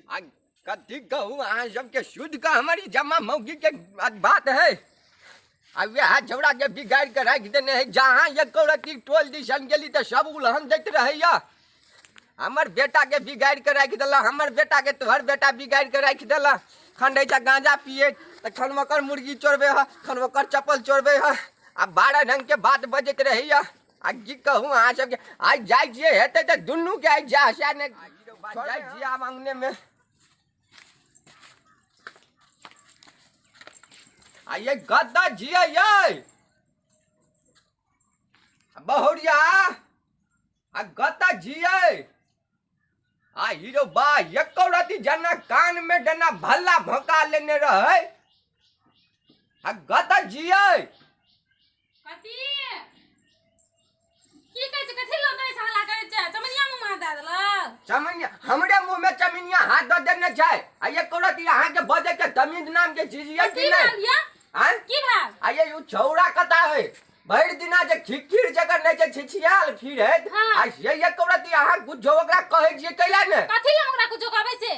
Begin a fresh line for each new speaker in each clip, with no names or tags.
आ कथी कहूँ अहाँ सबके शुद्ध का हमारी जमा मौगी के बात है। अब यह झगड़ा के बिगाड़ के रख देने है। जहाँ ये कौरती टोल दिशन गेली तो सब उलहन देते रहे। हमर बेटा के बिगाड़ के रख दिला, हमर बेटा के तोहर बेटा बिगाड़ के रख दिला। खंडे गांजा पिए तो खनवकर मुर्गी चोरबे है, खनवकर चप्पल चोरबे है। अब 12 ढंग के बात बजत रही। आ की कहूँ अहाँ सबके आज जाइए हेते तो दुनू के आज जा मांगने में। ये गद्दा जिया ये बहुरिया गद्दा जिया आ हीरो बा एकौरती जना कान में डना भल्ला भोंका लेने रहे। गद्दा जिया
कथी की कहै छै, कथी लोदै साला कहै छै, चमनिया मुंह में दे देलक।
चमनिया हमरे मुंह में चमनिया हाथ दे देने छै। आ एकौरती अहाँ के बजे के तमीज नाम के चीज ये कि नहीं हैं
की भाग
आये यू छौड़ा कता है भर दिना जे खिखिर जगह नहीं जे छिछियाल फिर है। आ ये कौरती अहाँ कुछ ओकरा कहै छियै कैला ने
कथी ले ओकरा कुछ कहबै से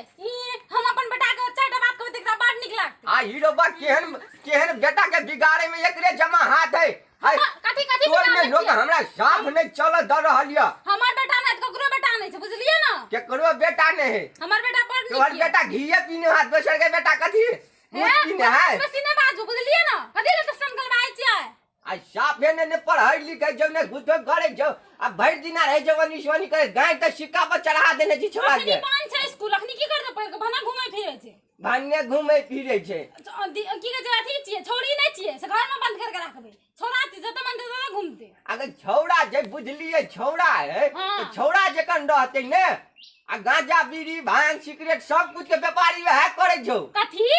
हम अपन बेटा के चारटा बात कहबै तकरा बड़ नीक लागत।
आ हीरो बा केहन केहन बेटा के बिगाड़े में एकरे जमा हाथ है।
कथी कथी
तोर में लोग हमरा साफ नहीं चल द रहल य।
हमर बेटा नै त ककरो बेटा नै छै, बुझलियै न।
केकरो बेटा नहीं है,
हमर बेटा बड़ नीक
तोहर बेटा घीए पीने हाथ दोसर के बेटा कथी पीने है।
बस ने बाजू, बुझलियै न। कथी ले त संकल बाई छियै।
आ साफ ने पढ़ाई लिखाई जो ने गुतो करे जो आ भर दिना रहे जवानी सोनी करे गाय त सिक्का पर चढ़ा देने छी छोड़ा के।
अखनी पान छै स्कूल, अखनी की करते पढ़ के भाना घुमै फिरै छै।
भान्ने घुमै फिरै छै
की कहै छै, अथी छियै छौड़ी नै छियै से घर में बंद करके राखबै। छौड़ा छी जत मन तत घुमते।
अगर छौड़ा जे बुझलिए छौड़ा है तो छौड़ा जकन रहते ने आ गांजा बीड़ी भांग सिगरेट सब कुछ के व्यापारी है करे छौ।
कथी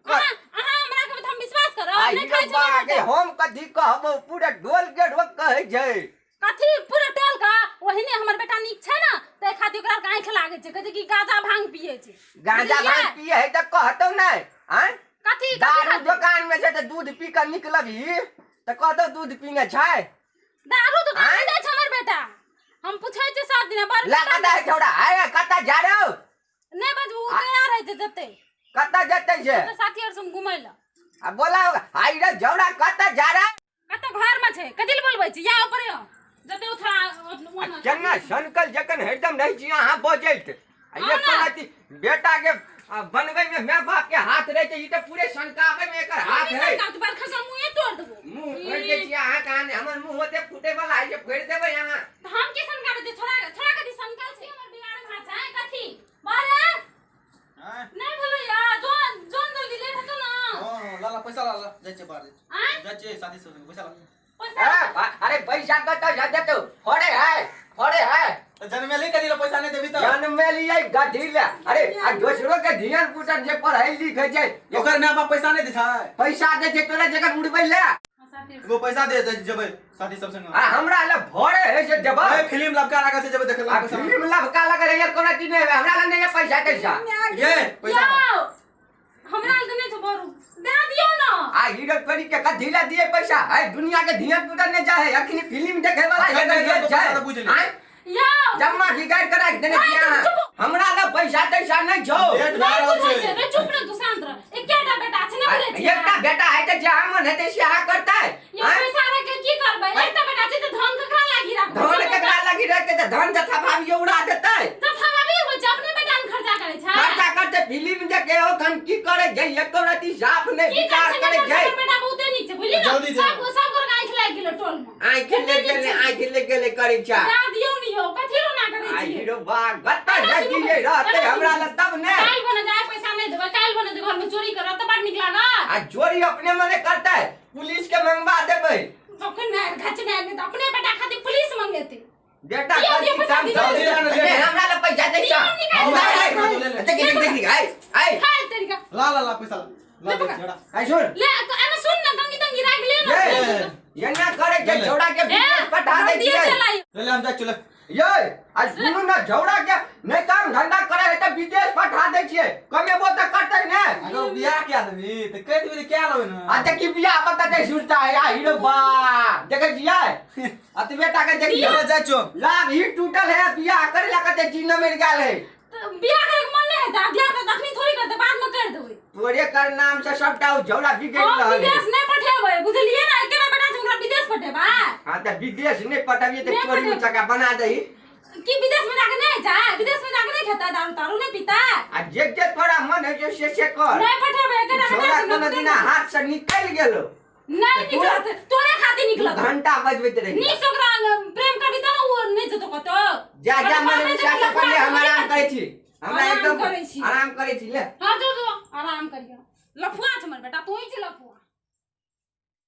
अहाँ हमरा के हम विश्वास करब नै खाइ छै
आगे हम कथी कहबो पूरा डोल के ढोक कहै छै।
कथी पूरा टोल का ओहिने हमर बेटा नीक छै न तै खातिर ओकरा आंख लागे छै, कहै छै कि गांजा भांग पिए छै।
गांजा भांग पिए है त कहतौ नै हैं
कथी
दारू दुकान में से त दूध पी के निकलबी त कहतौ दूध पीने छै।
दारू दुकान में नै छै हमर बेटा, हम पूछै छै सब दिन पर
लागत है छौड़ा है कता जा रे
नै बाजू तैयार है जते
कता जते छै
त साथी और संग घुमै ल।
आ बोला आई रे छौड़ा कता जा रे
कत घर में छै, कथि ल बोलबै छी या ऊपर यो जते उठा
केना संकल जकन एकदम नहीं छी अहाँ बजैत। ये कहती बेटा के बनबै में मैं बाप के हाथ रहे ई त पूरे संकावे में एकर हाथ है।
संका बरखा से मुंह तोड़ देबो,
मुंह फोड़ दे छी अहाँ कान हमर मुंह होते फूटे वाला है जे फोड़ देबै अहाँ।
त हम के संकावे दे छोड़ा छोड़ा कथि संकल छै हमर बिगाड़े में हाथ है कथी बारे हां नै भलो या जोन जोन जल्दी लेट हतो ना।
हां लाला पैसा लाला जाय छै बाहर जाय छै साथी सब पैसा
पैसा
अरे पैसा कत जा देतो फोड़े है
त जनमेली कदी पैसा नै देबी त
जनमेली गधी ले। अरे आ दोसरो के धियन पुटन जे पढ़ाई लिखै छै
ओकर मां बाप पैसा नै दे छै,
पैसा दे छै तोरा जगह उड़बै ले
वो पैसा दे जेबै साथी सब संग।
आ हमरा ले भोरे है से देबै
फिल्म लबका लगा से जेबै देखे ला पैसा
फिल्म लबका लगा रे यार कोना की नै हमरा ले नहीं है पैसा कैसा
ये पैसा
हमरा ले नै छै बरू दे दियो ना।
आ हीरो परी के कथी ला दिए पैसा है दुनिया के धियन पुटन ने जाए अखनी फिल्म देखे वाला है
या
जम्मा बिगाड़ के रख देने किया हमरा ले पैसा तैसा नहीं छौ।
नै चुप रे तू शांत रह। एकटा बेटा छै नै बोले छै
एकटा बेटा है त जहां मन हेते से आ करता है।
ये पैसा रे के की करबै, एकटा बेटा छै त धन ककरा लागी रख
धन केकरा लागी रख त धन जथा भाभी उड़ा देतै
त भाभी हो जा अपने बेटा में खर्चा करे छै।
खर्चा करते फिल्म देखे हो खन की करे जे एको राती साफ ने विचार करे जे
बेटा बहुते नीक छै बुझली
जल्दी
ना।
दे।
सब को आंख लाग गेलो टोल में
आंख ले गेले करे छा
ना दियो नि हो कथि रो ना करे
आ
छी।
हीरो बा गत्ता जगी ये रहते हमरा ल तब ने
काल बने जाए पैसा नहीं देबे, काल बने दे घर में चोरी कर त बड़ निक लागत।
आ चोरी अपने मने करता है पुलिस के मंगवा देबै
अपन ना घच ना त अपने बेटा खातिर पुलिस मंगेते
बेटा
दियो
काम
जल्दी आना ले।
हमरा ल पैसा दे छा देख आई
हाय तरीका
लाला पैसा ला दे जड़ा
आई सुन
ले अने सुन ना तंगी तंगी राख ले ना
ये ना करे जे छोड़ा के बिजनेस पठा दे
दिए
छियै।
ले हम जा चले
ये आज सुनू ना झौड़ा के नहीं काम धंधा करे है तो विदेश पठा दे छियै कमेबो त करतै ने।
अगर बियाह क्या देबी त कह देबी क्या लेबै ना
आ देखी बियाह बता दे सुरता है आ हीरो बा देखे छियै अत बेटा के देखिए
ले जा चो
लाभ ही टूटल है बियाह करे ला कते चीन में गेल है
बियाह करे के मन नहीं है
तोरे कर नाम से सबटा झौड़ा बिगड़
हम
रहल
विदेश नहीं पठेबै बुझलिए ना एकेटा बेटा से ओकरा विदेश पठेबा
हां त विदेश नहीं पटाबिए त
नहीं
चोरी
पटेब।
चका बना दही
कि विदेश में जाके नहीं जाए विदेश में जाके नहीं खाता दारू तारू नहीं पीता
आ जे तोरा मन है जो से कर
नहीं पठेबै एकेटा
झौड़ा
बेटा से
कोनो दिन हाथ से निकल गेलो
नहीं निकलत तोरे खातिर निकलत
घंटा बजबैत रही
नी ओकरा प्रेम कविता ना वो नहीं जतो कतो
जा जा मन विचार से पहले हम आराम करे छी हमरा
आराम
एकदम
करै छी।
आराम करे छी ले
हां जो आराम करियो लफुआ छ हमर बेटा तू ही छी लफुआ